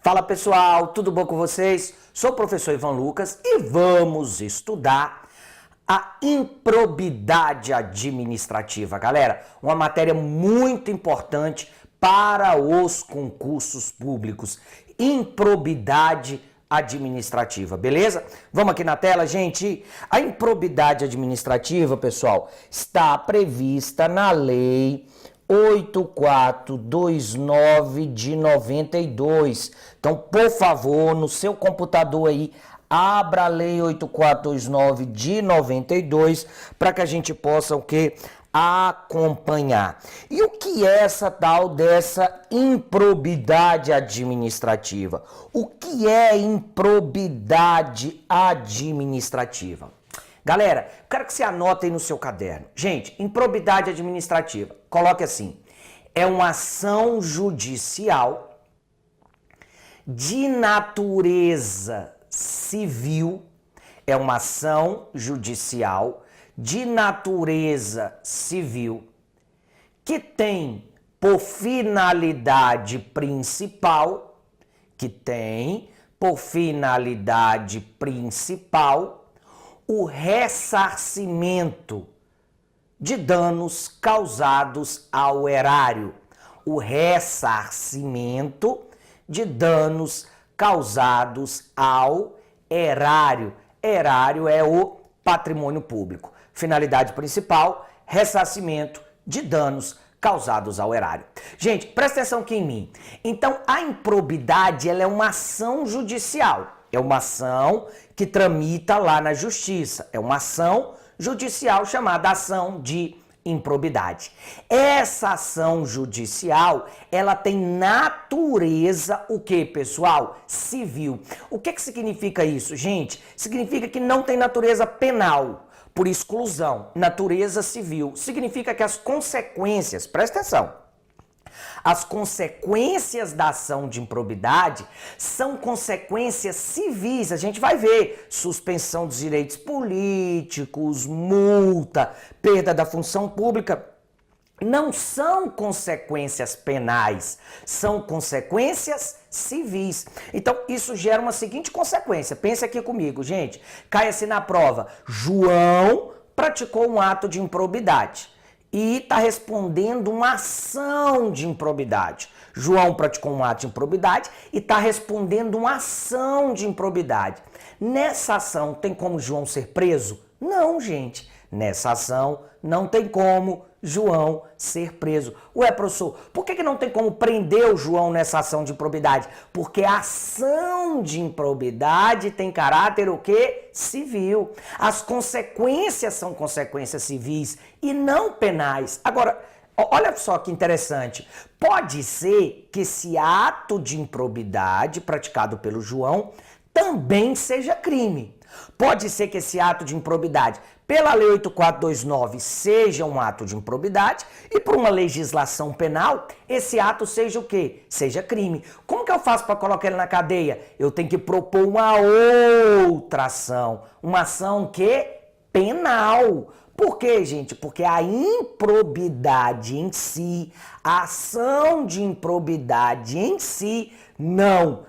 Fala pessoal, tudo bom com vocês? Sou o professor Ivan Lucas e vamos estudar a improbidade administrativa. Galera, uma matéria muito importante para os concursos públicos. Improbidade administrativa, beleza? Vamos aqui na tela, gente. A improbidade administrativa, pessoal, está prevista na lei 8429 de 92. Então, por favor, no seu computador aí, abra a lei 8429 de 92 para que a gente possa o quê? Acompanhar. E o que é essa tal dessa improbidade administrativa? O que é improbidade administrativa? Galera, quero que você anote aí no seu caderno. Gente, improbidade administrativa, coloque assim, é uma ação judicial de natureza civil, é uma ação judicial de natureza civil que tem por finalidade principal, o ressarcimento de danos causados ao erário. O ressarcimento de danos causados ao erário. Erário é o patrimônio público. Finalidade principal, ressarcimento de danos causados ao erário. Gente, presta atenção aqui em mim. Então, a improbidade, ela é uma ação judicial. É uma ação que tramita lá na justiça. É uma ação judicial chamada ação de improbidade. Essa ação judicial, ela tem natureza, o que, pessoal? Civil. O que significa isso, gente? Significa que não tem natureza penal, por exclusão. Natureza civil. Significa que as consequências, presta atenção, as consequências da ação de improbidade são consequências civis. A gente vai ver suspensão dos direitos políticos, multa, perda da função pública. Não são consequências penais, são consequências civis. Então, isso gera uma seguinte consequência. Pensa aqui comigo, gente. Cai-se na prova. João praticou um ato de improbidade e está respondendo uma ação de improbidade. João praticou um ato de improbidade e está respondendo uma ação de improbidade. Nessa ação, tem como João ser preso? Não, gente. Nessa ação, não tem como João ser preso. Ué, professor, por que não tem como prender o João nessa ação de improbidade? Porque a ação de improbidade tem caráter o quê? Civil. As consequências são consequências civis e não penais. Agora, olha só que interessante. Pode ser que esse ato de improbidade praticado pelo João também seja crime. Pode ser que esse ato de improbidade, pela lei 8429, seja um ato de improbidade e por uma legislação penal, esse ato seja o quê? Seja crime. Como que eu faço para colocar ele na cadeia? Eu tenho que propor uma outra ação. Uma ação que? Penal. Por quê, gente? Porque a improbidade em si, a ação de improbidade em si, não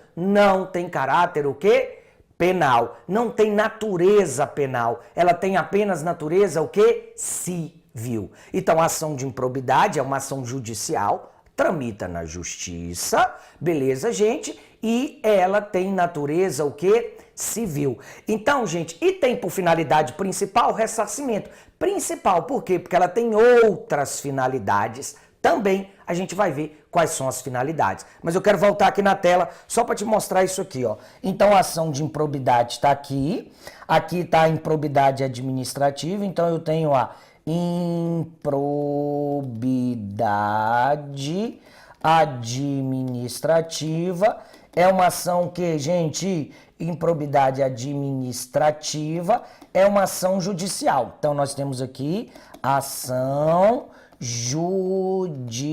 tem caráter o quê? Penal. Não tem natureza penal. Ela tem apenas natureza o quê? Civil. Então, a ação de improbidade é uma ação judicial, tramita na justiça, beleza, gente? E ela tem natureza o quê? Civil. Então, gente, e tem por finalidade principal o ressarcimento. Principal, por quê? Porque ela tem outras finalidades também. A gente vai ver quais são as finalidades. Mas eu quero voltar aqui na tela só para te mostrar isso aqui, ó. Então, a ação de improbidade está aqui. Aqui está a improbidade administrativa. Então, eu tenho a improbidade administrativa. É uma ação que, gente, improbidade administrativa é uma ação judicial. Então, nós temos aqui ação judicial.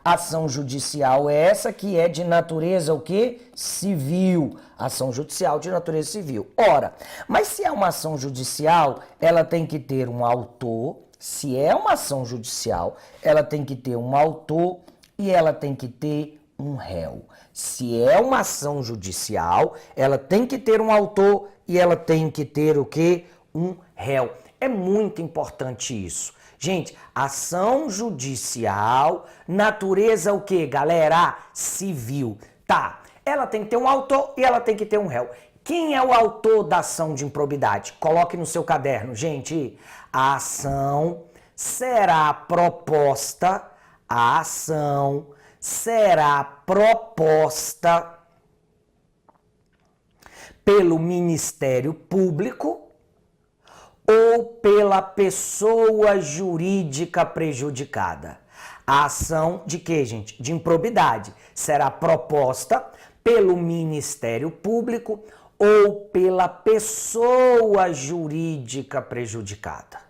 Ação judicial é essa que é de natureza o quê? Civil. Ação judicial de natureza civil. Ora, mas se é uma ação judicial, ela tem que ter um autor. Se é uma ação judicial, ela tem que ter um autor e ela tem que ter um réu. Se é uma ação judicial, ela tem que ter um autor e ela tem que ter o quê? Um réu. É muito importante isso. Gente, ação judicial, natureza o quê, galera? Civil. Tá, ela tem que ter um autor e ela tem que ter um réu. Quem é o autor da ação de improbidade? Coloque no seu caderno, gente. A ação será proposta, a ação será proposta pelo Ministério Público ou pela pessoa jurídica prejudicada. A ação de quê, gente? De improbidade. Será proposta pelo Ministério Público ou pela pessoa jurídica prejudicada.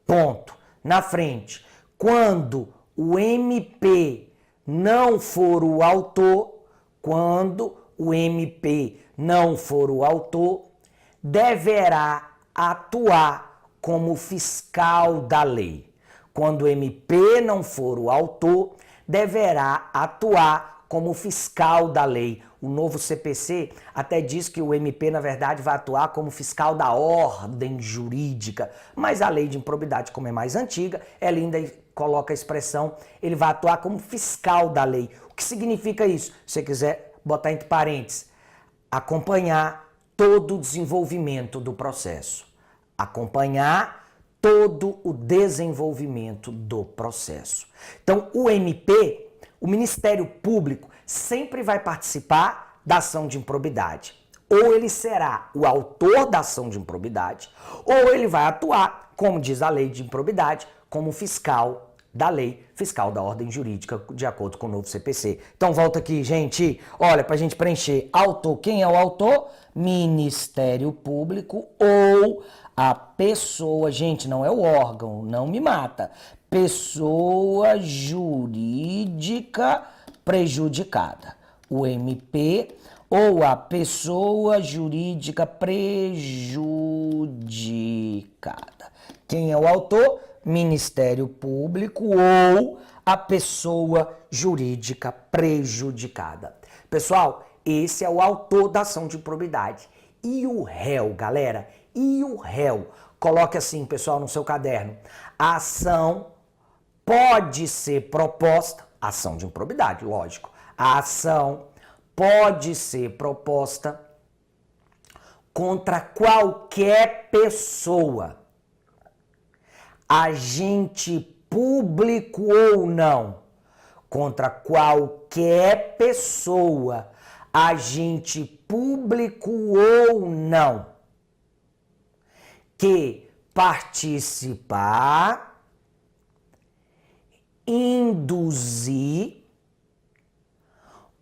Ponto. Na frente. Quando o MP não for o autor, quando o MP não for o autor, deverá atuar como fiscal da lei. Quando o MP não for o autor, deverá atuar como fiscal da lei. O novo CPC até diz que o MP, na verdade, vai atuar como fiscal da ordem jurídica, mas a lei de improbidade, como é mais antiga, ela ainda coloca a expressão, ele vai atuar como fiscal da lei. O que significa isso? Se você quiser botar entre parênteses, acompanhar todo o desenvolvimento do processo. Acompanhar todo o desenvolvimento do processo. Então, o MP, o Ministério Público, sempre vai participar da ação de improbidade. Ou ele será o autor da ação de improbidade, ou ele vai atuar, como diz a lei de improbidade, como fiscal da lei, fiscal da ordem jurídica, de acordo com o novo CPC. Então volta aqui, gente. Olha, pra gente preencher. Autor, quem é o autor? Ministério Público ou a pessoa, gente, não é o órgão, não me mata. Pessoa jurídica prejudicada. O MP ou a pessoa jurídica prejudicada. Quem é o autor? Ministério Público ou a pessoa jurídica prejudicada. Pessoal, esse é o autor da ação de improbidade. E o réu, galera? E o réu? Coloque assim, pessoal, no seu caderno. A ação pode ser proposta, ação de improbidade, lógico. A ação pode ser proposta contra qualquer pessoa, agente público ou não, contra qualquer pessoa, agente público ou não, que participar, induzir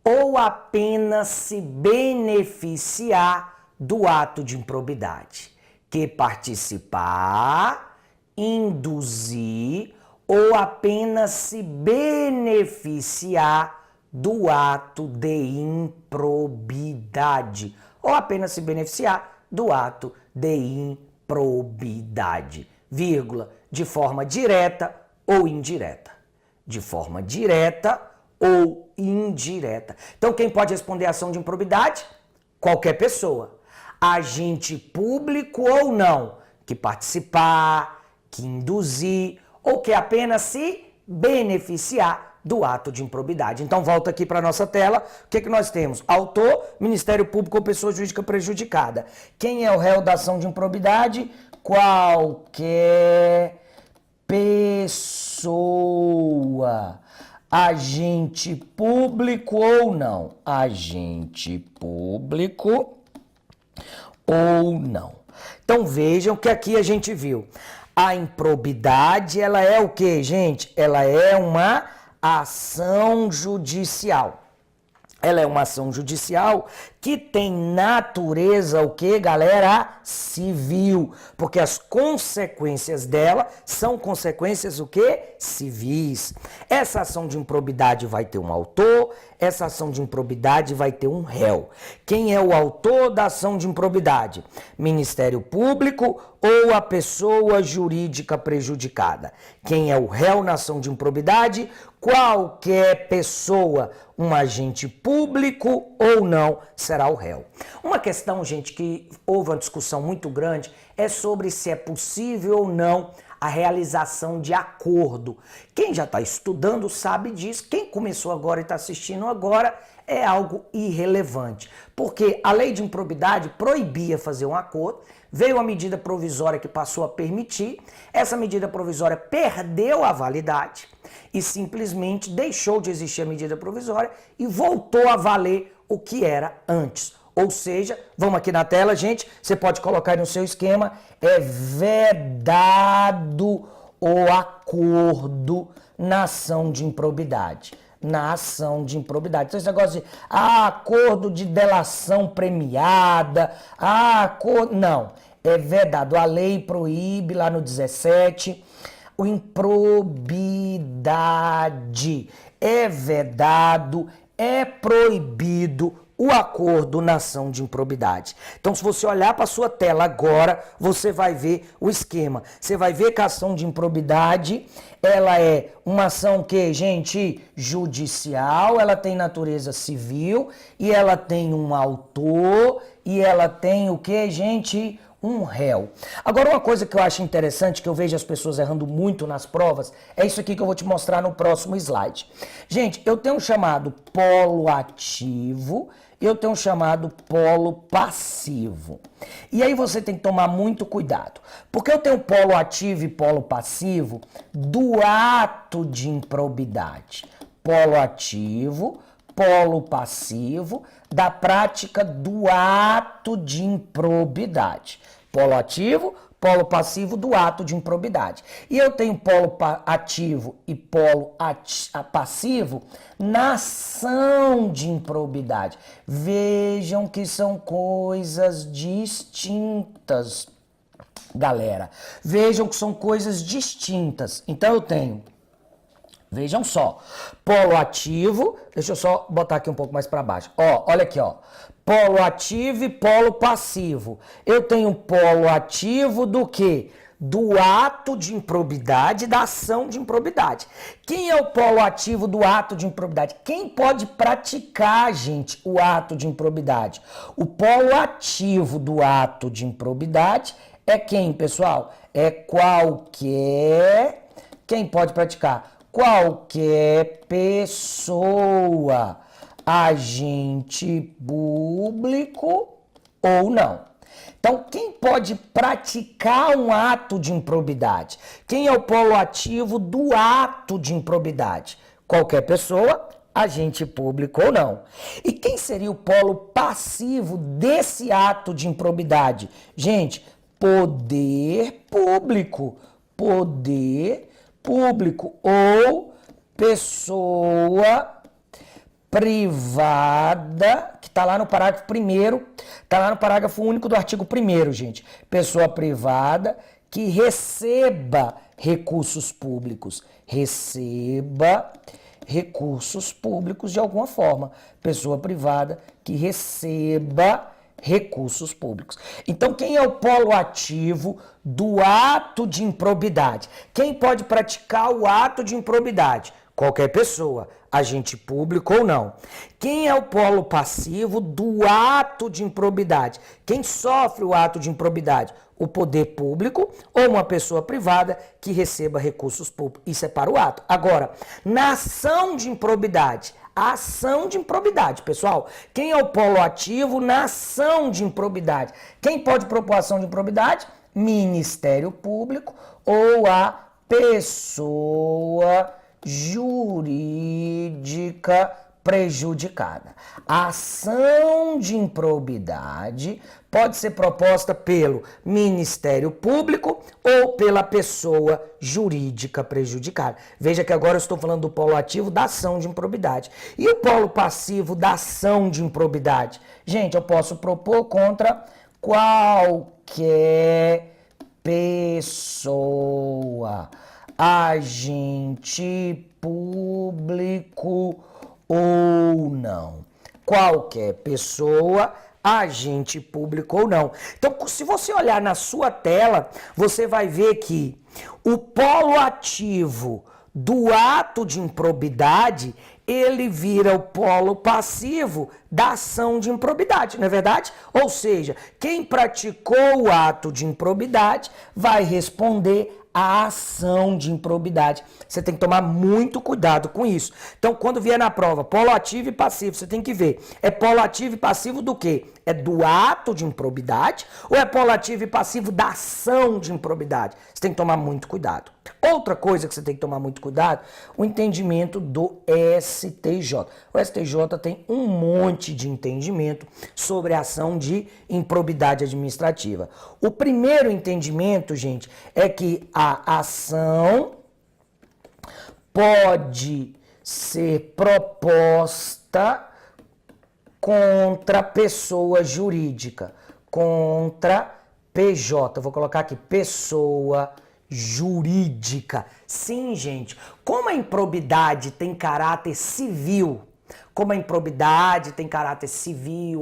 ou apenas se beneficiar do ato de improbidade. Que participar, induzir ou apenas se beneficiar do ato de improbidade. Ou apenas se beneficiar do ato de improbidade. Vírgula, de forma direta ou indireta. De forma direta ou indireta. Então, quem pode responder a ação de improbidade? Qualquer pessoa. Agente público ou não, que participar, que induzir ou que apenas se beneficiar do ato de improbidade. Então, volta aqui para a nossa tela. O que nós temos? Autor, Ministério Público ou pessoa jurídica prejudicada. Quem é o réu da ação de improbidade? Qualquer pessoa. Agente público ou não? Agente público ou não. Então vejam que aqui a gente viu. A improbidade, ela é o quê, gente? Ela é uma ação judicial. Ela é uma ação judicial que tem natureza o que, galera? Civil, porque as consequências dela são consequências o que? Civis. Essa ação de improbidade vai ter um autor, essa ação de improbidade vai ter um réu. Quem é o autor da ação de improbidade? Ministério Público ou a pessoa jurídica prejudicada? Quem é o réu na ação de improbidade? Qualquer pessoa, um agente público ou não, será o réu. Uma questão, gente, que houve uma discussão muito grande é sobre se é possível ou não a realização de acordo. Quem já está estudando sabe disso, quem começou agora e está assistindo agora é algo irrelevante, porque a lei de improbidade proibia fazer um acordo, veio a medida provisória que passou a permitir, essa medida provisória perdeu a validade e simplesmente deixou de existir a medida provisória e voltou a valer o que era antes. Ou seja, vamos aqui na tela, gente, você pode colocar aí no seu esquema, é vedado o acordo na ação de improbidade. Na ação de improbidade. Então esse negócio de acordo de delação premiada, acordo... Não, é vedado. A lei proíbe lá no 17 o improbidade. É vedado, é proibido o acordo na ação de improbidade. Então, se você olhar para a sua tela agora, você vai ver o esquema. Você vai ver que a ação de improbidade, ela é uma ação que, gente, judicial, ela tem natureza civil, e ela tem um autor, e ela tem o que, gente? Um réu. Agora, uma coisa que eu acho interessante, que eu vejo as pessoas errando muito nas provas, é isso aqui que eu vou te mostrar no próximo slide. Gente, eu tenho um chamado polo ativo e eu tenho um chamado polo passivo. E aí você tem que tomar muito cuidado, porque eu tenho polo ativo e polo passivo do ato de improbidade. Polo ativo, polo passivo da prática do ato de improbidade. Polo ativo, polo passivo do ato de improbidade. E eu tenho polo ativo e polo passivo na ação de improbidade. Vejam que são coisas distintas, galera. Vejam que são coisas distintas. Então eu tenho, vejam só, polo ativo, deixa eu só botar aqui um pouco mais para baixo. Ó, olha aqui, ó. Polo ativo e polo passivo. Eu tenho polo ativo do quê? Do ato de improbidade, da ação de improbidade. Quem é o polo ativo do ato de improbidade? Quem pode praticar, gente, o ato de improbidade? O polo ativo do ato de improbidade é quem, pessoal? É qualquer... Quem pode praticar? Qualquer pessoa, agente público ou não. Então, quem pode praticar um ato de improbidade? Quem é o polo ativo do ato de improbidade? Qualquer pessoa, agente público ou não. E quem seria o polo passivo desse ato de improbidade? Gente, poder público. Poder público ou pessoa privada, que está lá no parágrafo 1º, está lá no parágrafo único do artigo 1º, gente. Pessoa privada que receba recursos públicos. Receba recursos públicos de alguma forma. Pessoa privada que receba recursos públicos. Então, quem é o polo ativo do ato de improbidade? Quem pode praticar o ato de improbidade? Qualquer pessoa, agente público ou não. Quem é o polo passivo do ato de improbidade? Quem sofre o ato de improbidade? O poder público ou uma pessoa privada que receba recursos públicos. Isso é para o ato. Agora, na ação de improbidade, a ação de improbidade, pessoal. Quem é o polo ativo na ação de improbidade? Quem pode propor ação de improbidade? Ministério Público ou a pessoa jurídica prejudicada. A ação de improbidade pode ser proposta pelo Ministério Público ou pela pessoa jurídica prejudicada. Veja que agora eu estou falando do polo ativo da ação de improbidade. E o polo passivo da ação de improbidade? Gente, eu posso propor contra qualquer pessoa, agente público ou não. Qualquer pessoa, agente público ou não. Então, se você olhar na sua tela, você vai ver que o polo ativo do ato de improbidade, ele vira o polo passivo da ação de improbidade, não é verdade? Ou seja, quem praticou o ato de improbidade vai responder a ação de improbidade. Você tem que tomar muito cuidado com isso. Então, quando vier na prova, polo ativo e passivo, você tem que ver. É polo ativo e passivo do quê? É do ato de improbidade ou é polo ativo e passivo da ação de improbidade? Você tem que tomar muito cuidado. Outra coisa que você tem que tomar muito cuidado, o entendimento do STJ. O STJ tem um monte de entendimento sobre a ação de improbidade administrativa. O primeiro entendimento, gente, é que a ação pode ser proposta contra pessoa jurídica, contra PJ. Vou colocar aqui, pessoa jurídica. Sim, gente, como a improbidade tem caráter civil,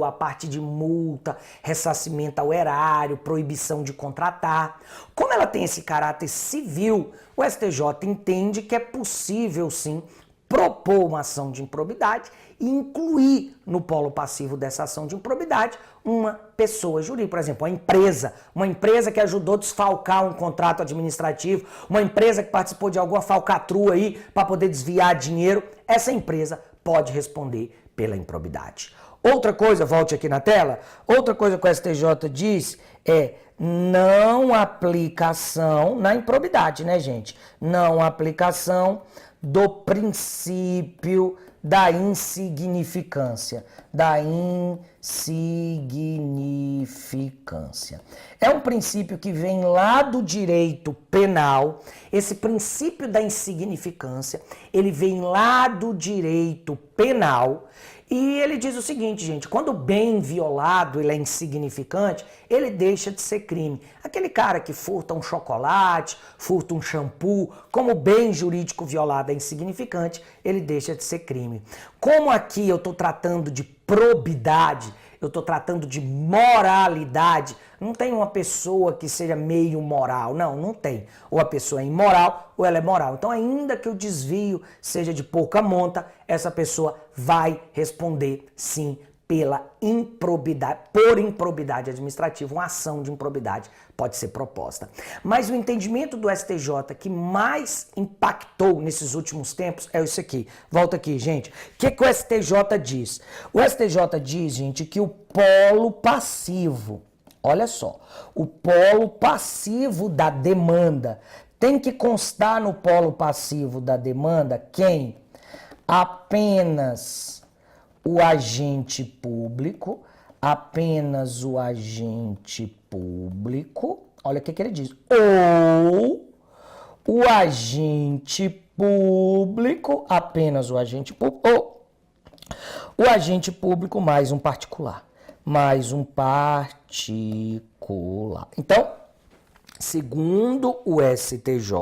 a parte de multa, ressarcimento ao erário, proibição de contratar. Como ela tem esse caráter civil, o STJ entende que é possível, sim, propor uma ação de improbidade e incluir no polo passivo dessa ação de improbidade uma pessoa jurídica, por exemplo, uma empresa que ajudou a desfalcar um contrato administrativo, uma empresa que participou de alguma falcatrua aí para poder desviar dinheiro, essa empresa pode responder pela improbidade. Outra coisa, volte aqui na tela, outra coisa que o STJ diz é não aplicação na improbidade, né, gente? Não aplicação do princípio da insignificância. É um princípio que vem lá do direito penal. Esse princípio da insignificância, ele vem lá do direito penal. E ele diz o seguinte, gente, quando o bem violado ele é insignificante, ele deixa de ser crime. Aquele cara que furta um chocolate, furta um shampoo, como o bem jurídico violado é insignificante, ele deixa de ser crime. Como aqui eu estou tratando de probidade, eu estou tratando de moralidade, não tem uma pessoa que seja meio moral, não tem. Ou a pessoa é imoral ou ela é moral. Então, ainda que o desvio seja de pouca monta, essa pessoa vai responder sim pela improbidade, por improbidade administrativa, uma ação de improbidade pode ser proposta. Mas o entendimento do STJ que mais impactou nesses últimos tempos é isso aqui. Volta aqui, gente. O que o STJ diz? O STJ diz, gente, que o polo passivo, olha só, o polo passivo da demanda tem que constar no polo passivo da demanda quem? Apenas o agente público, olha o que ele diz, ou o agente público, apenas o agente público, ou o agente público mais um particular. Então, segundo o STJ,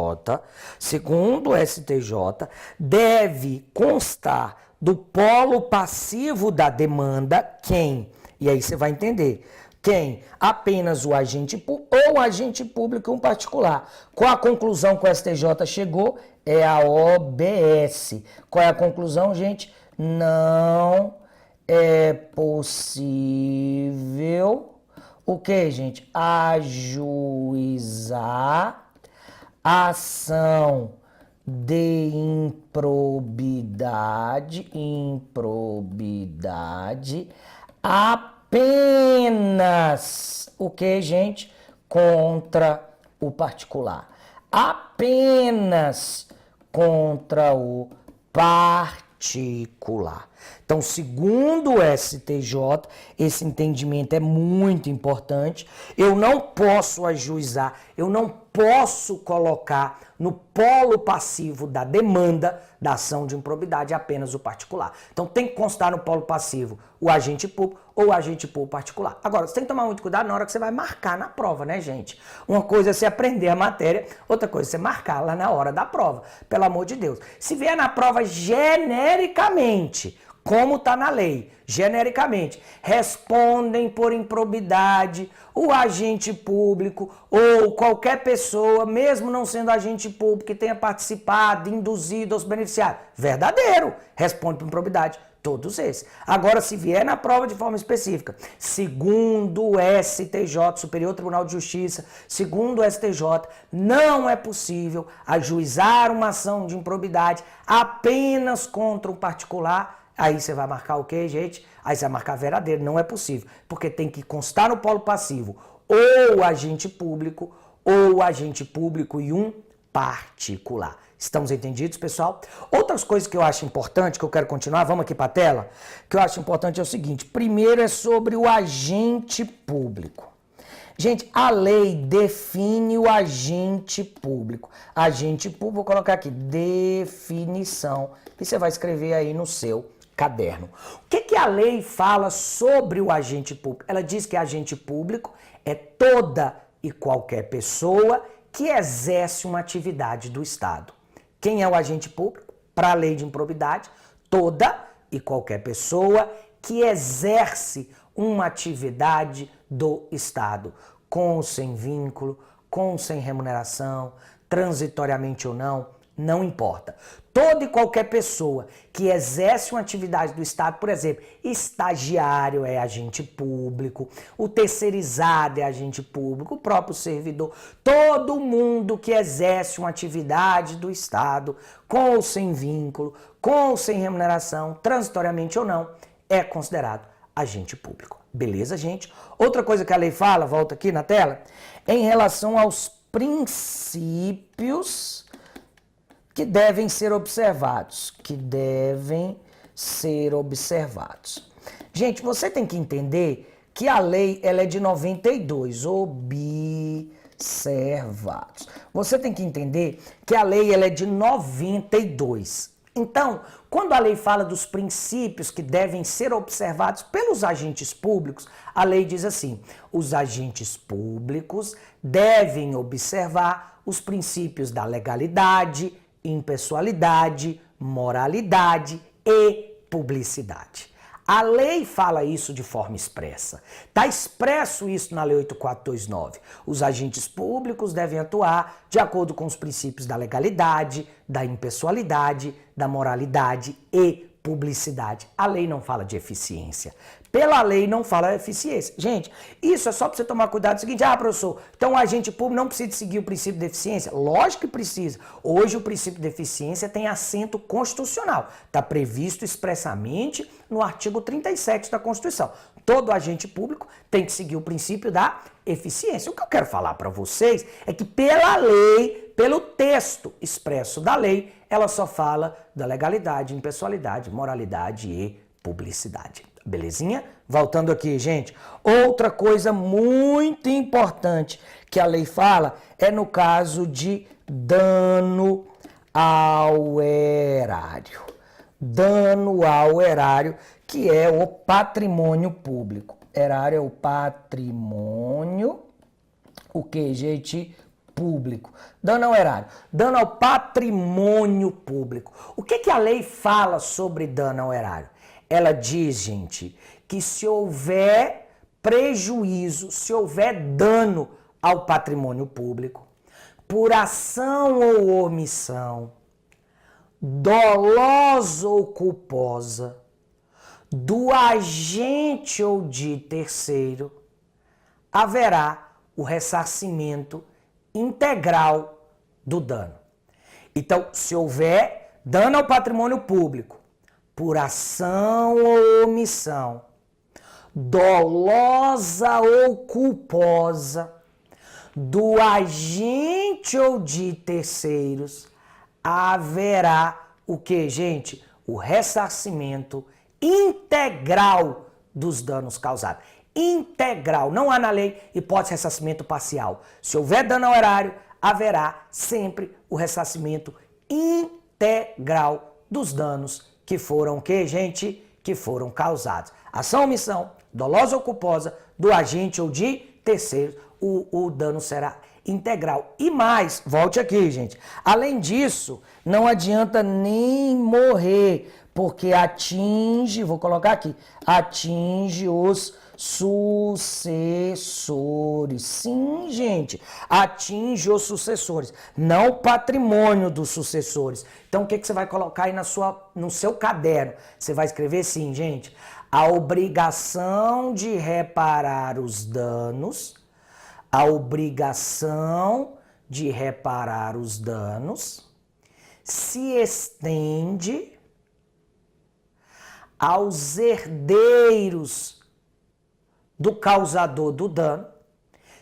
deve constar do polo passivo da demanda quem? E aí você vai entender. Quem? Apenas o agente público ou o agente público um particular. Qual a conclusão que o STJ chegou? É a OBS. Qual é a conclusão, gente? Não é possível o que, gente? Ajuizar ação de improbidade apenas o que, gente? Contra o particular. Apenas contra o particular. particular. Então, segundo o STJ, esse entendimento é muito importante. Eu não posso ajuizar, eu não posso colocar no polo passivo da demanda da ação de improbidade apenas o particular. Então, tem que constar no polo passivo o agente público ou o agente público particular. Agora, você tem que tomar muito cuidado na hora que você vai marcar na prova, né, gente? Uma coisa é você aprender a matéria, outra coisa é você marcar lá na hora da prova. Pelo amor de Deus. Se vier na prova genericamente, como está na lei, genericamente, respondem por improbidade o agente público ou qualquer pessoa, mesmo não sendo agente público, que tenha participado, induzido aos beneficiários. Verdadeiro, responde por improbidade. Todos esses. Agora, se vier na prova de forma específica, segundo o STJ, Superior Tribunal de Justiça, segundo o STJ, não é possível ajuizar uma ação de improbidade apenas contra um particular. Aí você vai marcar o quê, gente? Aí você vai marcar verdadeiro. Não é possível, porque tem que constar no polo passivo ou agente público e um particular. Estamos entendidos, pessoal? Outras coisas que eu acho importante, que eu quero continuar, vamos aqui para a tela, que eu acho importante é o seguinte. Primeiro é sobre o agente público. Gente, a lei define o agente público. Agente público, vou colocar aqui, definição, e você vai escrever aí no seu caderno. O que a lei fala sobre o agente público? Ela diz que agente público é toda e qualquer pessoa que exerce uma atividade do Estado. Quem é o agente público? Para a lei de improbidade, toda e qualquer pessoa que exerce uma atividade do Estado, com ou sem vínculo, com ou sem remuneração, transitoriamente ou não importa. Toda e qualquer pessoa que exerce uma atividade do Estado, por exemplo, estagiário é agente público, o terceirizado é agente público, o próprio servidor, todo mundo que exerce uma atividade do Estado, com ou sem vínculo, com ou sem remuneração, transitoriamente ou não, é considerado agente público. Beleza, gente? Outra coisa que a lei fala, volta aqui na tela, é em relação aos princípios que devem ser observados. Gente, você tem que entender que a lei ela é de 92, observados. Você tem que entender que a lei ela é de 92. Então, quando a lei fala dos princípios que devem ser observados pelos agentes públicos, a lei diz assim: os agentes públicos devem observar os princípios da legalidade, impessoalidade, moralidade e publicidade. A lei fala isso de forma expressa. Está expresso isso na Lei 8429. Os agentes públicos devem atuar de acordo com os princípios da legalidade, da impessoalidade, da moralidade e publicidade. A lei não fala de eficiência. Pela lei não fala de eficiência. Gente, isso é só para você tomar cuidado. É o seguinte, professor, então o agente público não precisa seguir o princípio de eficiência? Lógico que precisa. Hoje o princípio de eficiência tem assento constitucional. Está previsto expressamente no artigo 37 da Constituição. Todo agente público tem que seguir o princípio da eficiência. O que eu quero falar para vocês é que pela lei, pelo texto expresso da lei, ela só fala da legalidade, impessoalidade, moralidade e publicidade. Belezinha? Voltando aqui, gente. Outra coisa muito importante que a lei fala é no caso de dano ao erário. Dano ao erário, que é o patrimônio público. Erário é o patrimônio, o que, gente? Público. Dano ao erário. Dano ao patrimônio público. O que a lei fala sobre dano ao erário? Ela diz, gente, que se houver prejuízo, se houver dano ao patrimônio público, por ação ou omissão, dolosa ou culposa, do agente ou de terceiro, haverá o ressarcimento integral do dano. Então, se houver dano ao patrimônio público, por ação ou omissão, dolosa ou culposa, do agente ou de terceiros, haverá o que, gente? o ressarcimento integral dos danos causados. Integral, não há na lei hipótese de ressarcimento parcial. Se houver dano ao erário, haverá sempre o ressarcimento integral dos danos que foram o quê, gente? Que foram causados. Ação ou omissão, dolosa ou culposa, do agente ou de terceiros, o dano será integral. E mais, volte aqui, gente. Além disso, não adianta nem morrer, porque atinge, vou colocar aqui, atinge os sucessores. Sim, gente, atinge os sucessores, não o patrimônio dos sucessores. Então, o que você vai colocar aí no seu caderno? Você vai escrever assim, gente, a obrigação de reparar os danos, a obrigação de reparar os danos se estende aos herdeiros do causador do dano,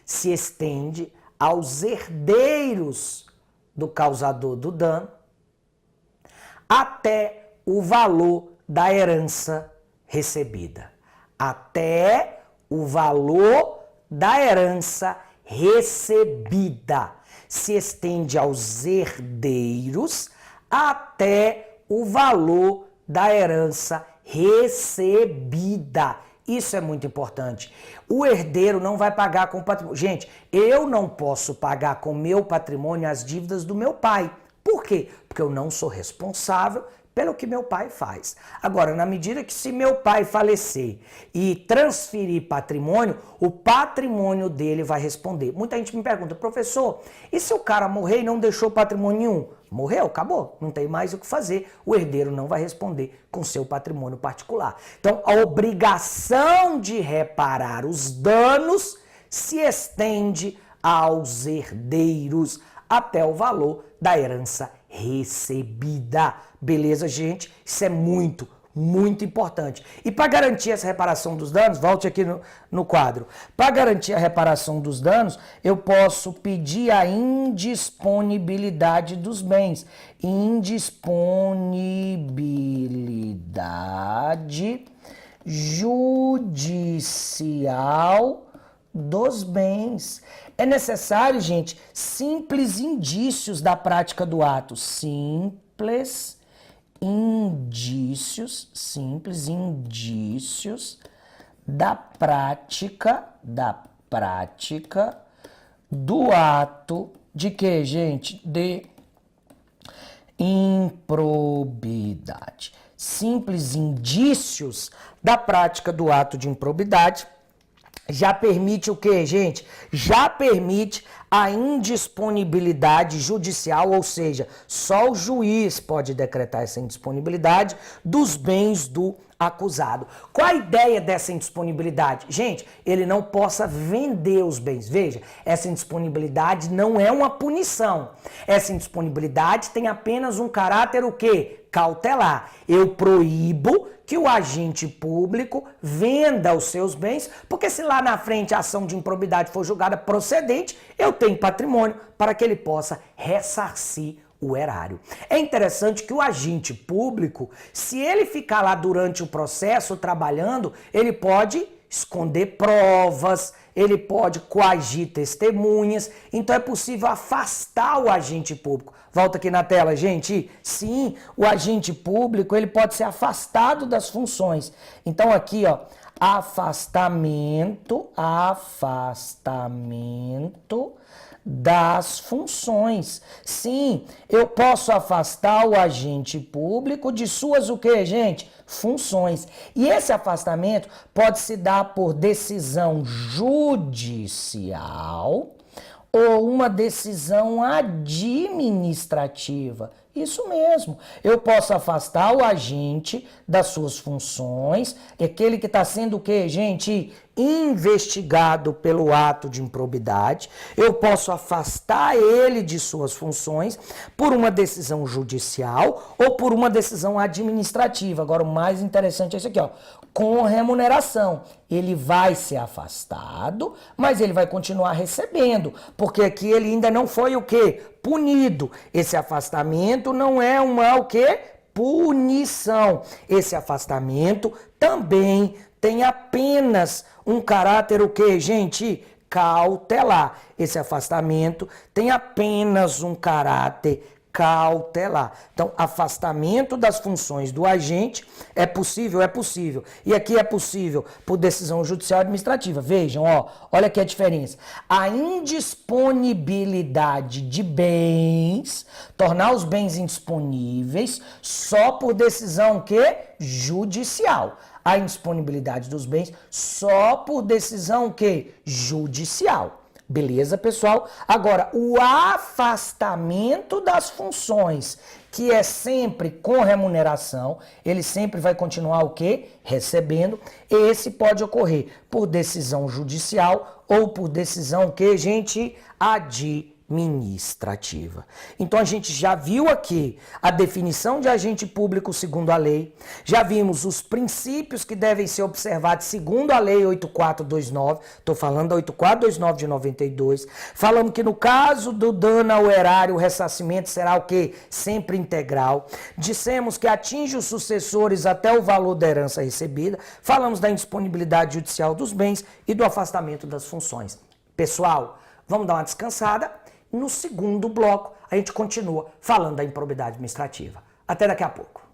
se estende aos herdeiros do causador do dano, até o valor da herança recebida. Até o valor da herança recebida. Se estende aos herdeiros até o valor da herança recebida. Isso é muito importante. O herdeiro não vai pagar com o patrimônio. Gente, eu não posso pagar com meu patrimônio as dívidas do meu pai. Por quê? Porque eu não sou responsável pelo que meu pai faz. Agora, na medida que se meu pai falecer e transferir patrimônio, o patrimônio dele vai responder. Muita gente me pergunta, professor, e se o cara morrer e não deixou patrimônio nenhum? Morreu, acabou, não tem mais o que fazer. O herdeiro não vai responder com seu patrimônio particular. Então, a obrigação de reparar os danos se estende aos herdeiros até o valor da herança recebida. Beleza, gente? Isso é muito, muito importante. E para garantir essa reparação dos danos, volte aqui no quadro. Para garantir a reparação dos danos, eu posso pedir a indisponibilidade dos bens. Indisponibilidade judicial dos bens. É necessário, gente, simples indícios da prática do ato. Simples indícios da prática do ato de quê, gente? De improbidade. Simples indícios da prática do ato de improbidade já permite o quê, gente? Já permite a indisponibilidade judicial, ou seja, só o juiz pode decretar essa indisponibilidade dos bens do acusado. Qual a ideia dessa indisponibilidade? Gente, ele não possa vender os bens. Veja, essa indisponibilidade não é uma punição. Essa indisponibilidade tem apenas um caráter o quê? Cautelar. Eu proíbo que o agente público venda os seus bens, porque se lá na frente a ação de improbidade for julgada procedente, eu tenho patrimônio para que ele possa ressarcir o erário. É interessante que o agente público, se ele ficar lá durante o processo trabalhando, ele pode esconder provas, ele pode coagir testemunhas, então é possível afastar o agente público. Volta aqui na tela, gente. Sim, o agente público, ele pode ser afastado das funções. Então aqui, ó, afastamento das funções. Sim, eu posso afastar o agente público de suas o quê, gente? Funções. E esse afastamento pode se dar por decisão judicial ou uma decisão administrativa. Isso mesmo. Eu posso afastar o agente das suas funções, aquele que está sendo o quê, gente? Investigado pelo ato de improbidade. Eu posso afastar ele de suas funções por uma decisão judicial ou por uma decisão administrativa. Agora, o mais interessante é isso aqui, ó. Com remuneração. Ele vai ser afastado, mas ele vai continuar recebendo, porque aqui ele ainda não foi o quê? Punido. Esse afastamento não é uma o quê? punição. Esse afastamento também tem apenas um caráter o quê, gente? Cautelar. Esse afastamento tem apenas um caráter cautelar. Então, afastamento das funções do agente é possível? É possível. E aqui é possível por decisão judicial administrativa. Vejam, ó, olha aqui a diferença. A indisponibilidade de bens, tornar os bens indisponíveis só por decisão que? Judicial. A indisponibilidade dos bens só por decisão que? Judicial. Beleza, pessoal? Agora, o afastamento das funções, que é sempre com remuneração, ele sempre vai continuar o quê? Recebendo. Esse pode ocorrer por decisão judicial ou por decisão que, gente, administrativa. Então a gente já viu aqui a definição de agente público segundo a lei, já vimos os princípios que devem ser observados segundo a lei 8429, estou falando da 8429 de 92, falamos que no caso do dano ao erário, o ressarcimento será o quê? Sempre integral, dissemos que atinge os sucessores até o valor da herança recebida, falamos da indisponibilidade judicial dos bens e do afastamento das funções. Pessoal, vamos dar uma descansada. No segundo bloco, a gente continua falando da improbidade administrativa. Até daqui a pouco.